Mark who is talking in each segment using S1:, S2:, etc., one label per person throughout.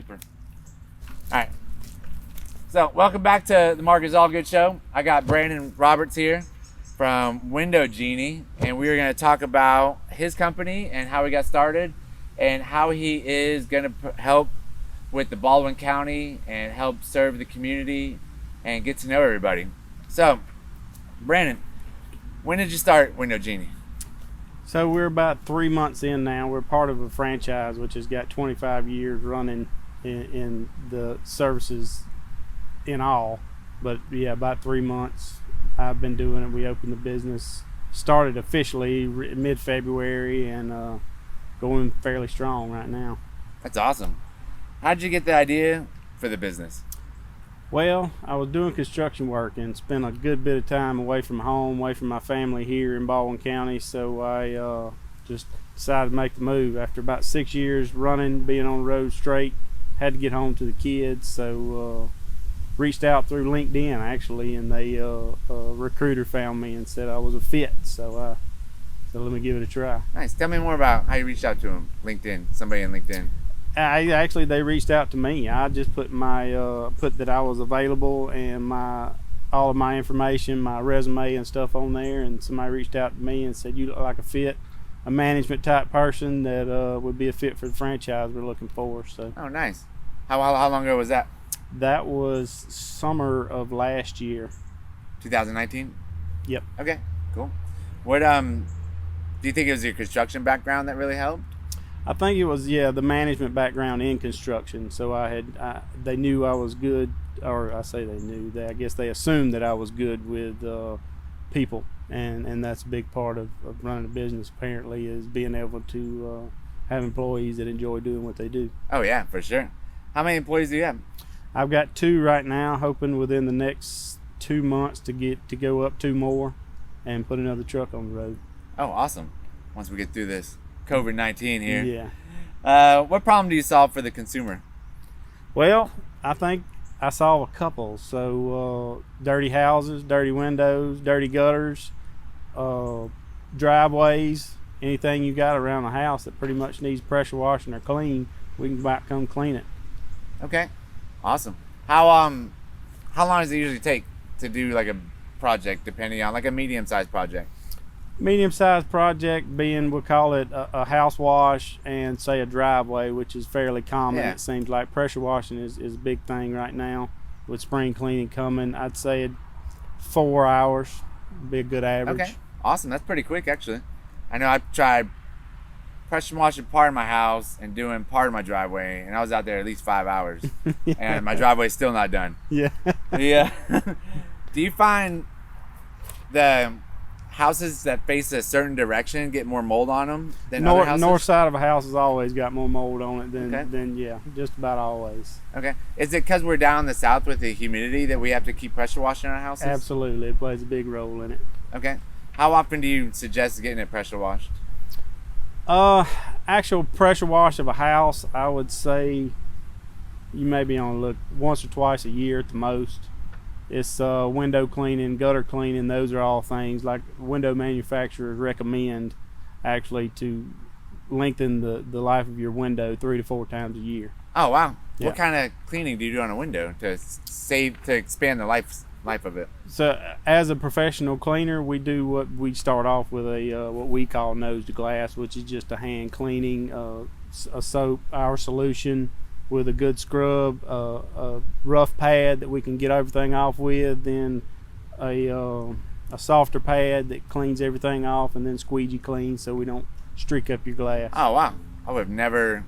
S1: paper. All right. So welcome back to the Mark is All Good show. I got Brandon Roberts here from Window Genie, and we are going to talk about his company and how he got started and how he is going to help with the Baldwin County and help serve the community and get to know everybody. So, Brandon, when did you start Window Genie?
S2: So we're about 3 months in now. We're part of a franchise which has got 25 years running in the services in all. But yeah, about 3 months I've been doing it. We opened the business, started officially mid-February, and going fairly strong right now.
S1: That's awesome. How did you get the idea for the business?
S2: Well, I was doing construction work and spent a good bit of time away from home, away from my family here in Baldwin County, so I just decided to make the move. After about 6 years running, being on the road straight, had to get home to the kids, so reached out through LinkedIn actually, and a recruiter found me and said I was a fit, so let me give it a try.
S1: Nice. Tell me more about how you reached out to him. LinkedIn, somebody in LinkedIn.
S2: They reached out to me. I just put put that I was available and all of my information, my resume and stuff on there, and somebody reached out to me and said, you look like a fit, a management type person that would be a fit for the franchise we're looking for. So.
S1: Oh, nice. How long ago was that?
S2: That was summer of last year.
S1: 2019?
S2: Yep.
S1: Okay, cool. What do you think it was your construction background that really helped?
S2: I think it was, the management background in construction. So they knew I was good, or I say they knew, I guess they assumed that I was good with people. And that's a big part of running a business, apparently, is being able to have employees that enjoy doing what they do.
S1: Oh, yeah, for sure. How many employees do you have?
S2: I've got 2 right now, hoping within the next 2 months to go up 2 more and put another truck on the road.
S1: Oh, awesome. Once we get through this COVID-19 here.
S2: Yeah.
S1: What problem do you solve for the consumer?
S2: Well, I think I solve a couple. So dirty houses, dirty windows, dirty gutters, driveways, anything you got around the house that pretty much needs pressure washing or clean, we can come clean it.
S1: Okay, awesome. How long does it usually take to do like a project, depending on like a medium-sized project?
S2: Medium-sized project being, we'll call it a house wash and say a driveway, which is fairly common.
S1: Yeah.
S2: It seems like pressure washing is a big thing right now with spring cleaning coming. I'd say 4 hours would be a good average.
S1: Okay, awesome. That's pretty quick, actually. I know I've tried pressure washing part of my house and doing part of my driveway, and I was out there at least 5 hours.
S2: Yeah.
S1: And my driveway's still not done.
S2: Yeah.
S1: Yeah. Do you find the houses that face a certain direction get more mold on them than other houses?
S2: North side of a house has always got more mold on it than,
S1: Okay.
S2: Just about always.
S1: Okay. Is it because we're down in the south with the humidity that we have to keep pressure washing our houses?
S2: Absolutely. It plays a big role in it.
S1: Okay. How often do you suggest getting it pressure washed?
S2: Actual pressure wash of a house, I would say you may be on look once or twice a year at the most. It's window cleaning, gutter cleaning. Those are all things like window manufacturers recommend actually to lengthen the life of your window 3 to 4 times a year.
S1: Oh, wow.
S2: Yeah.
S1: What kind of cleaning do you do on a window to expand the life of it?
S2: So as a professional cleaner, we start off with what we call nose to glass, which is just a hand cleaning, a soap, our solution with a good scrub, a rough pad that we can get everything off with, then a softer pad that cleans everything off, and then squeegee clean so we don't streak up your glass.
S1: Oh, wow. I would have never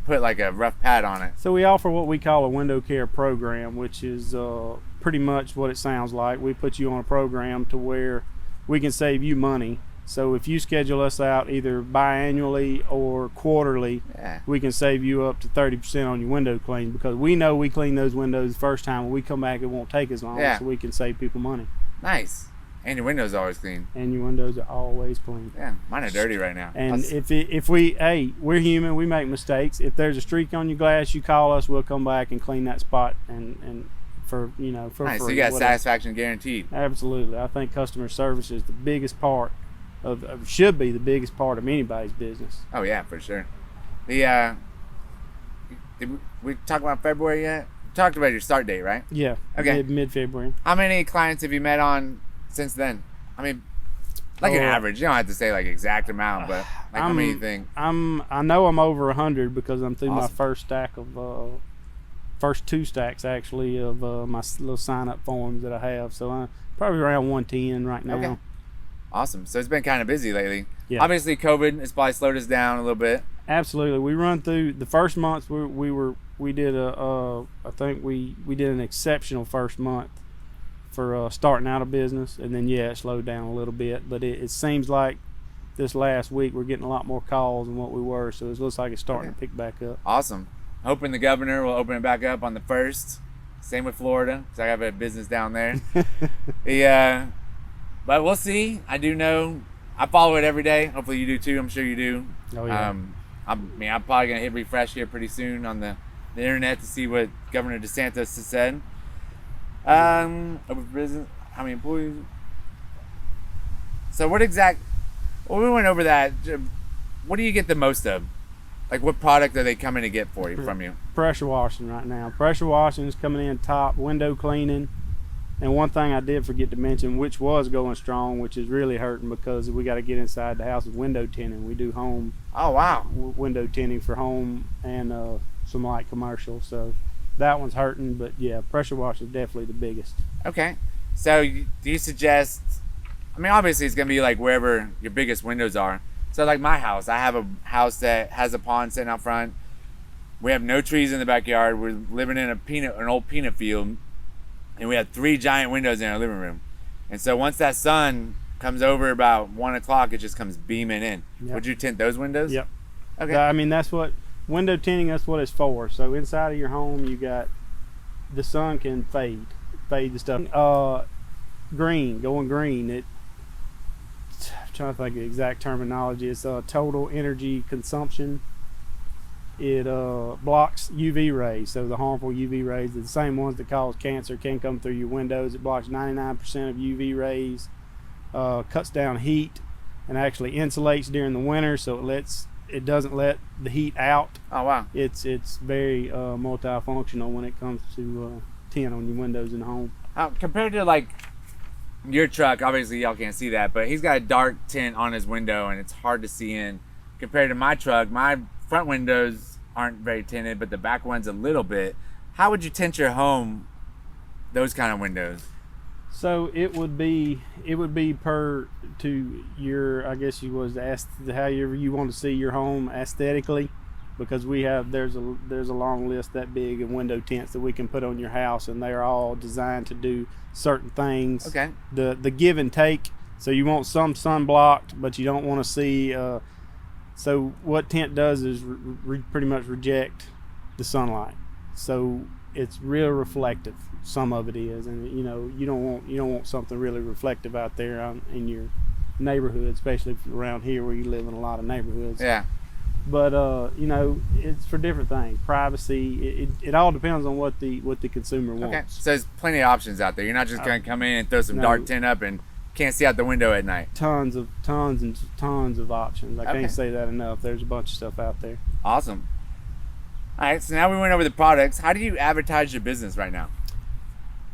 S1: put like a rough pad on it.
S2: So we offer what we call a window care program, which is pretty much what it sounds like. We put you on a program to where we can save you money. So if you schedule us out either biannually or quarterly, we can save you up to 30% on your window clean, because we know we clean those windows the first time. When we come back, it won't take as long, so we can save people money.
S1: Nice. And your windows are always clean.
S2: And your windows are always clean.
S1: Yeah, mine are dirty right now.
S2: And we're human, we make mistakes. If there's a streak on your glass, you call us, we'll come back and clean that spot and for
S1: nice.
S2: free.
S1: So you got satisfaction guaranteed.
S2: Absolutely. I think customer service is the biggest part should be the biggest part of anybody's business.
S1: Oh yeah, for sure. The did we talk about February yet? We talked about your start date, right?
S2: Yeah.
S1: Okay.
S2: Mid-February.
S1: How many clients have you met on since then? I mean, like an average. You don't have to say like exact amount, but like how many you think?
S2: I know I'm over 100 because I'm through my
S1: Awesome.
S2: first 2 stacks actually of my little sign-up forms that I have. So I'm probably around 110 right now.
S1: Okay. Awesome. So it's been kind of busy lately.
S2: Yeah.
S1: Obviously, COVID has probably slowed us down a little bit.
S2: Absolutely. We run through the first month. We did I think we did an exceptional first month for starting out a business, and then it slowed down a little bit. But it seems like this last week we're getting a lot more calls than what we were, so it looks like it's starting to pick back up.
S1: Awesome. Hoping the governor will open it back up on the 1st. Same with Florida, because I have a business down there. Yeah, but we'll see. I do know I follow it every day. Hopefully you do too. I'm sure you do.
S2: Oh yeah.
S1: I'm probably gonna hit refresh here pretty soon on the internet to see what Governor DeSantis has said. Over business, how many employees? So well, we went over that. What do you get the most of? Like, what product are they coming to get from you?
S2: Pressure washing right now. Pressure washing is coming in top. Window cleaning. And one thing I did forget to mention, which was going strong, which is really hurting because we got to get inside the house, is window tinting. We do home.
S1: Oh, wow.
S2: Window tinting for home and some light commercial. So that one's hurting. But yeah, pressure wash is definitely the biggest.
S1: Okay. So do you suggest, I mean, obviously it's going to be like wherever your biggest windows are. So like my house, I have a house that has a pond sitting out front. We have no trees in the backyard. We're living in an old peanut field, and we have 3 giant windows in our living room. And so once that sun comes over about 1 o'clock, it just comes beaming in.
S2: Yep.
S1: Would you tint those windows?
S2: Yep.
S1: Okay.
S2: I mean, that's what window tinting. That's what it's for. So inside of your home, you got the sun can fade the stuff. Going green. I'm trying to think of the exact terminology. It's total energy consumption. It blocks UV rays, so the harmful UV rays, the same ones that cause cancer, can come through your windows. It blocks 99% of UV rays, cuts down heat, and actually insulates during the winter, so it doesn't let the heat out.
S1: Oh wow!
S2: It's very multifunctional when it comes to tint on your windows in the home.
S1: Compared to like your truck, obviously y'all can't see that, but he's got a dark tint on his window and it's hard to see in. Compared to my truck, my front windows aren't very tinted, but the back one's a little bit. How would you tint your home, those kind of windows?
S2: So it would be per to your, I guess you was asked however you want to see your home aesthetically, because there's a long list that big of window tints that we can put on your house, and they're all designed to do certain things.
S1: Okay.
S2: The give and take. So you want some sun blocked, but you don't want to see. So what tint does is pretty much reject the sunlight. So it's real reflective. Some of it is, and you don't want something really reflective out there in your neighborhood, especially around here where you live in a lot of neighborhoods.
S1: Yeah.
S2: But it's for different things. Privacy. It all depends on what the consumer wants.
S1: Okay. So there's plenty of options out there. You're not just gonna come in and throw some dark tint up and can't see out the window at night.
S2: Tons of options. I can't say that enough. There's a bunch of stuff out there.
S1: Awesome. All right. So now we went over the products. How do you advertise your business right now?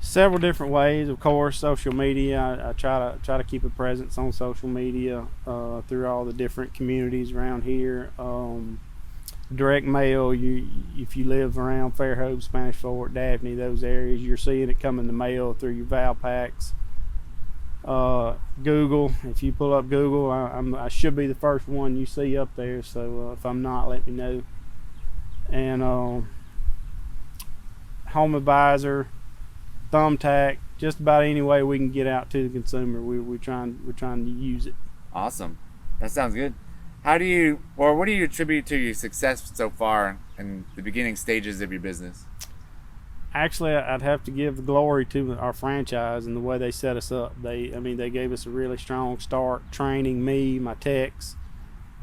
S2: Several different ways, of course. Social media. I try to keep a presence on social media through all the different communities around here. Direct mail. If you live around Fairhope, Spanish Fort, Daphne, those areas, you're seeing it come in the mail through your Val packs. Google. If you pull up Google, I should be the first one you see up there. So if I'm not, let me know. And Home Advisor. Thumbtack, just about any way we can get out to the consumer, we're trying to use it.
S1: Awesome. That sounds good. What do you attribute to your success so far in the beginning stages of your business?
S2: Actually, I'd have to give the glory to our franchise and the way they set us up. They gave us a really strong start, training me, my techs,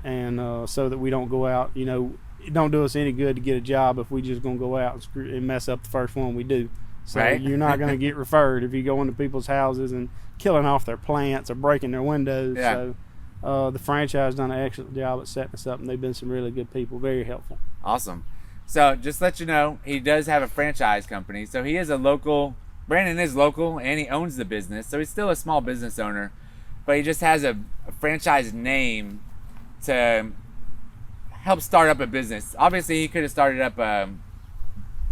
S2: and so that we don't go out. It don't do us any good to get a job if we just gonna go out and mess up the first one we do. So
S1: right.
S2: You're not going to get referred if you go into people's houses and killing off their plants or breaking their windows.
S1: Yeah.
S2: So the franchise done an excellent job at setting us up, and they've been some really good people, very helpful.
S1: Awesome. So just to let you know, he does have a franchise company. So he is a local. Brandon is local and he owns the business. So he's still a small business owner, but he just has a franchise name to help start up a business. Obviously, he could have started up a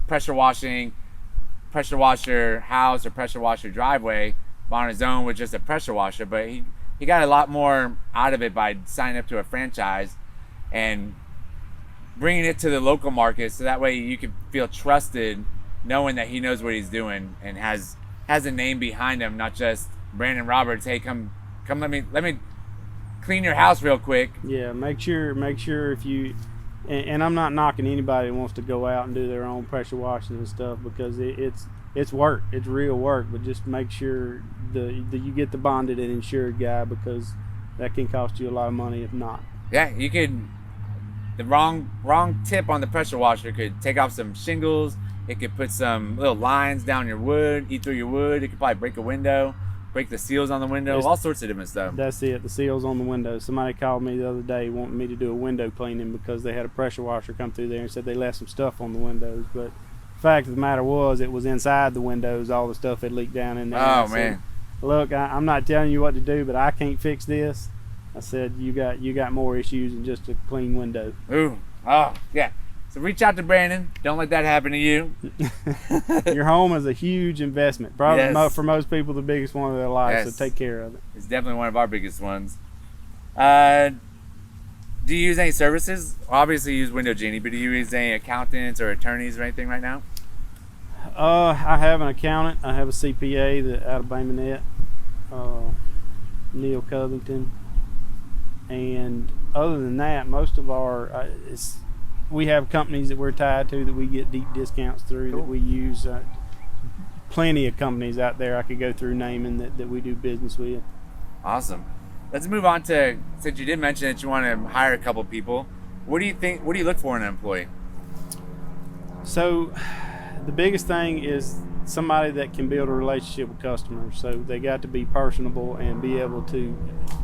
S1: pressure washer house or pressure washer driveway on his own with just a pressure washer, but he got a lot more out of it by signing up to a franchise and bringing it to the local market, so that way you can feel trusted knowing that he knows what he's doing and has a name behind him, not just Brandon Roberts. Hey, come let me clean your house real quick.
S2: Yeah, make sure if you, and I'm not knocking anybody who wants to go out and do their own pressure washing and stuff, because it's work, it's real work, but just make sure you get the bonded and insured guy, because that can cost you a lot of money if not.
S1: Yeah, you could, the wrong tip on the pressure washer could take off some shingles. It could put some little lines down your wood, eat through your wood. It could probably break a window, break the seals on the window, all sorts of different stuff.
S2: That's it, the seals on the windows. Somebody called me the other day wanting me to do a window cleaning because they had a pressure washer come through there and said they left some stuff on the windows. But the fact of the matter was, it was inside the windows. All the stuff had leaked down in there.
S1: Oh, man.
S2: Look, I'm not telling you what to do, but I can't fix this. I said, you got more issues than just a clean window.
S1: Ooh, oh, yeah. So reach out to Brandon. Don't let that happen to you.
S2: Your home is a huge investment. Probably
S1: Yes.
S2: for most people, the biggest one of their lives.
S1: Yes.
S2: So take care of it.
S1: It's definitely one of our biggest ones. Do you use any services? Obviously, you use Window Genie, but do you use any accountants or attorneys or anything right now?
S2: I have an accountant. I have a CPA out of Baymanet, Neil Covington. And other than that, most of our we have companies that we're tied to that we get deep discounts through. Cool. That we use. Plenty of companies out there I could go through naming that we do business with.
S1: Awesome. Let's move on to, since you did mention that you want to hire a couple people, what do you look for in an employee?
S2: So the biggest thing is somebody that can build a relationship with customers. So they got to be personable and be able to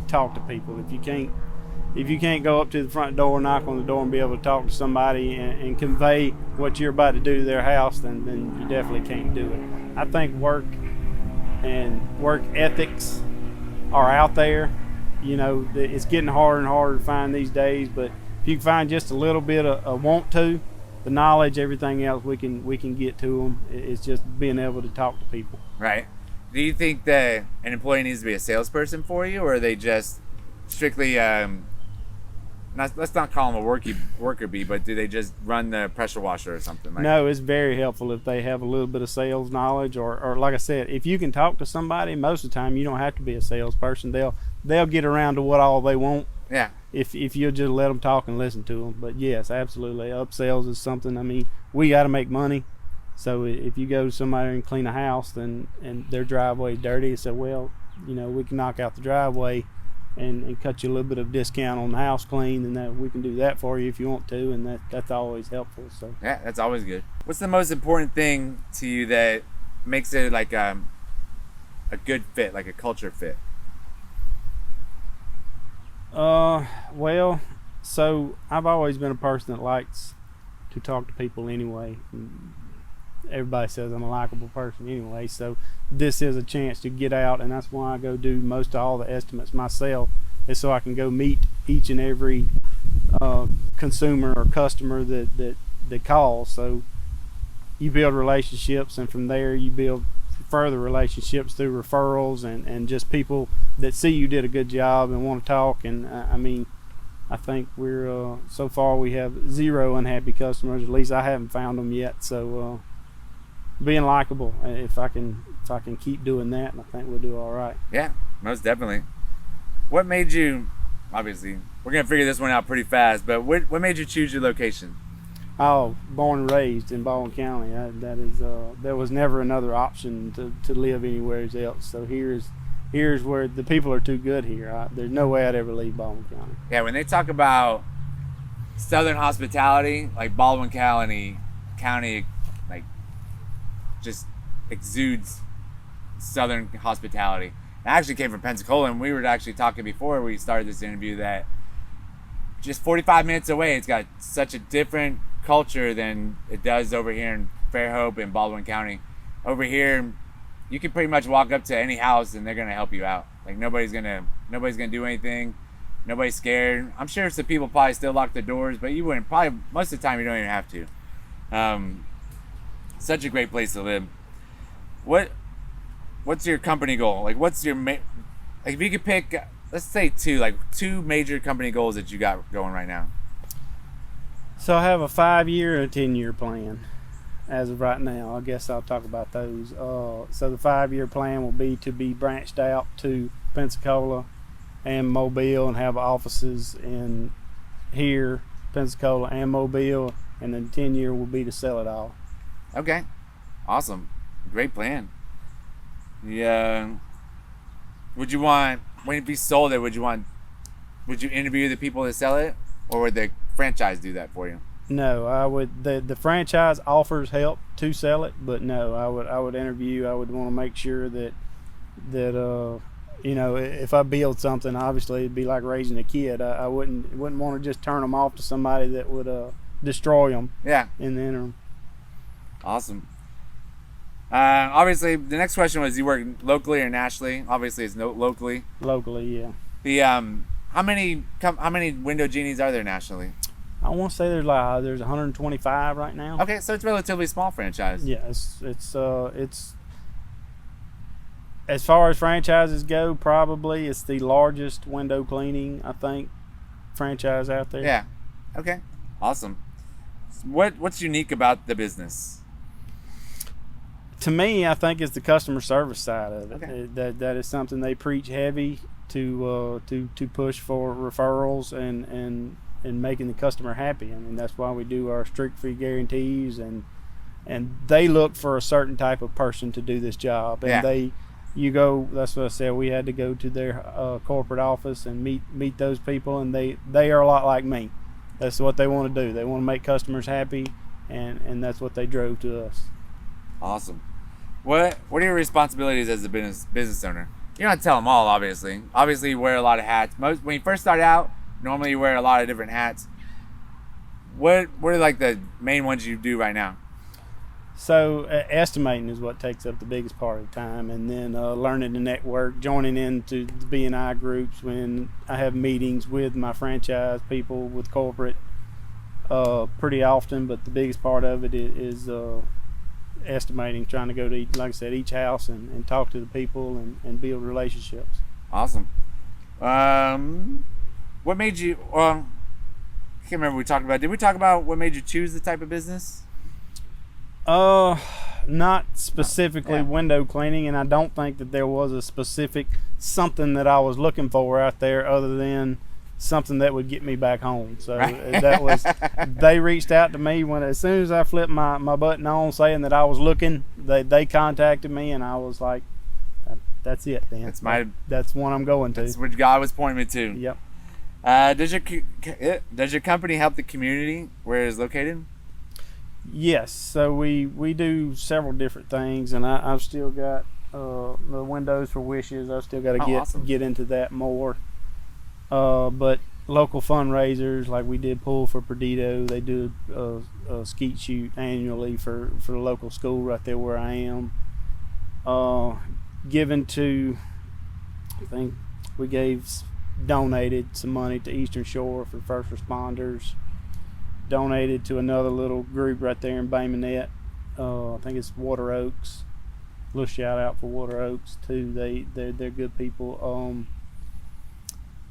S2: talk to people. If you can't go up to the front door, knock on the door, and be able to talk to somebody and convey what you're about to do to their house, then you definitely can't do it. I think work and work ethics are out there. You know, it's getting harder and harder to find these days, but if you can find just a little bit of want to, the knowledge, everything else, we can get to them. It's just being able to talk to people.
S1: Right. Do you think that an employee needs to be a salesperson for you, or are they just strictly, let's not call them a worker bee, but do they just run the pressure washer or something?
S2: No, it's very helpful if they have a little bit of sales knowledge, or like I said, if you can talk to somebody, most of the time you don't have to be a salesperson. They'll get around to what all they want.
S1: Yeah.
S2: If you'll just let them talk and listen to them. But yes, absolutely, upsells is something. I mean, we got to make money. So if you go to somebody and clean a house, and their driveway is dirty, so well, you know, we can knock out the driveway and cut you a little bit of discount on the house clean, and that we can do that for you if you want to, and that's always helpful. So
S1: yeah, that's always good. What's the most important thing to you that makes it like a good fit, like a culture fit?
S2: Well, so I've always been a person that likes to talk to people anyway. Everybody says I'm a likable person anyway, so this is a chance to get out, and that's why I go do most of all the estimates myself, is so I can go meet each and every consumer or customer that calls. So you build relationships, and from there you build further relationships through referrals and just people that see you did a good job and want to talk. And I mean, I think we're so far we have 0 unhappy customers. At least I haven't found them yet. So being likable, if I can keep doing that, I think we'll do all right.
S1: Yeah, most definitely. What made you, obviously we're gonna figure this one out pretty fast, but what made you choose your location?
S2: Oh, born and raised in Baldwin County. That is, there was never another option to live anywhere else. So here's where the people are too good here. There's no way I'd ever leave Baldwin County.
S1: Yeah, when they talk about Southern hospitality, like Baldwin County, like just exudes Southern hospitality. I actually came from Pensacola, and we were actually talking before we started this interview that just 45 minutes away, it's got such a different culture than it does over here in Fairhope and Baldwin County. Over here, you can pretty much walk up to any house and they're gonna help you out. Like nobody's gonna do anything. Nobody's scared. I'm sure some people probably still lock the doors, but you wouldn't. Probably most of the time you don't even have to. Such a great place to live. What's your company goal? Like what's your like if you could pick, let's say two major company goals that you got going right now.
S2: So I have a 5-year and a 10-year plan as of right now. I guess I'll talk about those. So the 5-year plan will be to be branched out to Pensacola and Mobile and have offices in here, Pensacola and Mobile, and then 10-year will be to sell it all.
S1: Okay, awesome, great plan. Yeah. Would you want, when it be sold, would you interview the people that sell it, or would the franchise do that for you?
S2: No, I would. The franchise offers help to sell it, but no, I would interview. I would want to make sure that if I build something, obviously it'd be like raising a kid. I wouldn't want to just turn them off to somebody that would destroy them.
S1: Yeah.
S2: In the interim.
S1: Awesome. Obviously, the next question was, you work locally or nationally? Obviously, it's locally.
S2: Locally, yeah.
S1: The how many Window Genies are there nationally?
S2: I want to say there's 125 right now.
S1: Okay, so it's a relatively small franchise.
S2: Yeah, it's as far as franchises go, probably it's the largest window cleaning, I think, franchise out there.
S1: Yeah. Okay. Awesome. What's unique about the business?
S2: To me, I think it's the customer service side of it.
S1: Okay.
S2: That is something they preach heavy to push for referrals and making the customer happy. I mean, that's why we do our strict fee guarantees, and they look for a certain type of person to do this job. And
S1: yeah.
S2: That's what I said. We had to go to their corporate office and meet those people, and they are a lot like me. That's what they want to do. They want to make customers happy, and that's what they drove to us.
S1: Awesome. What are your responsibilities as a business owner? You don't have to tell them all, obviously. Obviously, you wear a lot of hats. When you first start out, normally you wear a lot of different hats. What are like the main ones you do right now?
S2: So estimating is what takes up the biggest part of the time, and then learning to network, joining into the B&I groups when I have meetings with my franchise people, with corporate, pretty often. But the biggest part of it is estimating, trying to go to, like I said, each house and talk to the people and build relationships.
S1: Awesome. What made you, I can't remember what we talked about. Did we talk about what made you choose the type of business?
S2: Not specifically window cleaning, and I don't think that there was a specific something that I was looking for out there other than something that would get me back home. So that was, they reached out to me as soon as I flipped my button on saying that I was looking. They contacted me, and I was like, that's it then. That's one I'm going to.
S1: That's what God was pointing me to.
S2: Yep.
S1: Does your company help the community where it is located?
S2: Yes, so we do several different things, and I've still got the Windows for Wishes. I've still got to get into that more. But local fundraisers, like we did Pull for Perdido, they do a skeet shoot annually for the local school right there where I am. Given to, I think we donated some money to Eastern Shore for first responders. Donated to another little group right there in Bay Minette. I think it's Water Oaks. A little shout out for Water Oaks too. They're good people.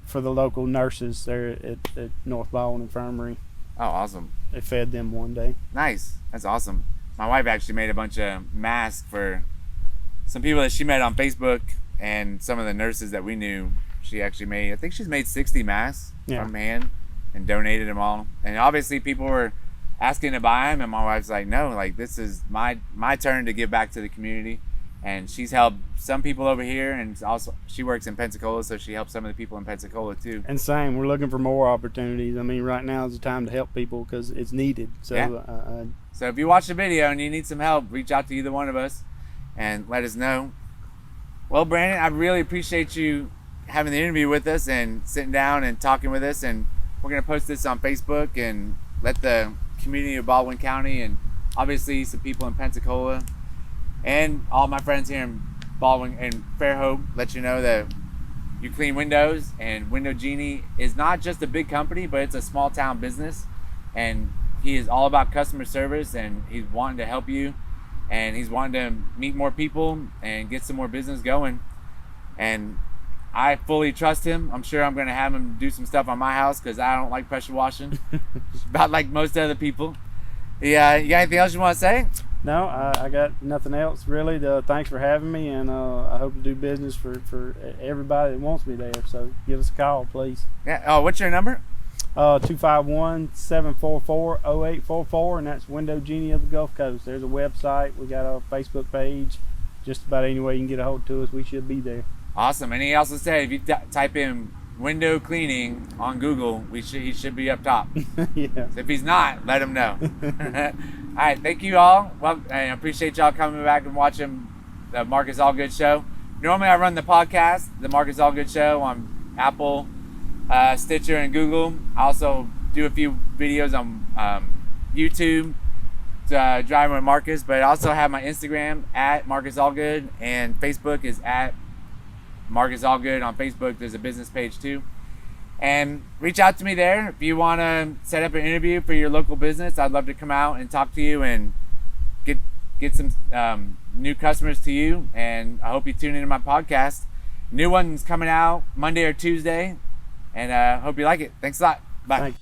S2: For the local nurses there at North Baldwin Infirmary.
S1: Oh, awesome.
S2: They fed them one day.
S1: Nice. That's awesome. My wife actually made a bunch of masks for some people that she met on Facebook, and some of the nurses that we knew. She actually made, I think she's made 60 masks from hand and donated them all. And obviously people were asking to buy them, and my wife's like, no, like this is my turn to give back to the community. And she's helped some people over here, and also she works in Pensacola, so she helps some of the people in Pensacola too.
S2: And same, we're looking for more opportunities. I mean, right now is the time to help people because it's needed. So,
S1: so if you watch the video and you need some help, reach out to either one of us and let us know. Well, Brandon, I really appreciate you having the interview with us and sitting down and talking with us. And we're gonna post this on Facebook and let the community of Baldwin County, and obviously some people in Pensacola, and all my friends here in Baldwin and Fairhope, let you know that you clean windows, and Window Genie is not just a big company, but it's a small town business, and he is all about customer service, and he's wanting to help you, and he's wanting to meet more people and get some more business going. And I fully trust him. I'm sure I'm going to have him do some stuff on my house because I don't like pressure washing, about like most other people. Yeah, you got anything else you want to say?
S2: No, I got nothing else really. Thanks for having me, and I hope to do business for everybody that wants me there. So give us a call, please.
S1: Yeah. Oh, what's your number?
S2: 251-744-0844, and that's Window Genie of the Gulf Coast. There's a website. We got a Facebook page. Just about any way you can get a hold to us, we should be there.
S1: Awesome. And he also said if you type in window cleaning on Google, he should be up top.
S2: Yeah.
S1: So if he's not, let him know. All right, thank you all. Well, I appreciate y'all coming back and watching the Marcus Allgood Show. Normally I run the podcast, the Marcus Allgood Show, on Apple, Stitcher, and Google. I also do a few videos on YouTube, driving with Marcus, but I also have my Instagram at Marcus Allgood, and Facebook is at Marcus Allgood. On Facebook, there's a business page too. And reach out to me there if you want to set up an interview for your local business. I'd love to come out and talk to you and get some new customers to you. And I hope you tune into my podcast. New one's coming out Monday or Tuesday, and I hope you like it. Thanks a lot. Bye.
S2: Thanks.